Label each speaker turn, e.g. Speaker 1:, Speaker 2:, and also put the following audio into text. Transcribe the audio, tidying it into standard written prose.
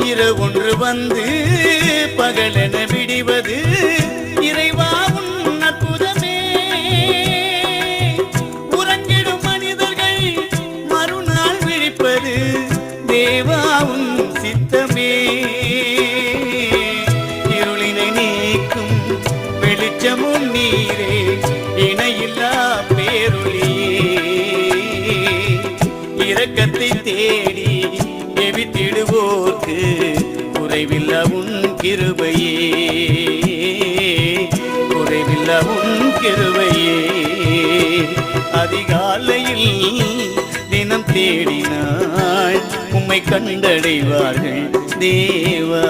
Speaker 1: இரவொன்று வந்து பகலென விடிவது இறைவா உன் அற்புதமே. உறங்கிடும் மனிதர்கள் மறுநாள் விழிப்பது தேவா உன் சித்தமே. இருளினை நீக்கும் வெளிச்சமும் நீரே, இணையில்லா பேரொளியே. இரக்கத்தை தேடி எவித்திடுவோர்க்கு குறைவில்ல உன் கிருபையே, குறைவில்ல உன் கிருபையே. அதிகாலையில் தினம் தேடினாள் உம்மை கண்டடைவார்கள் தேவா.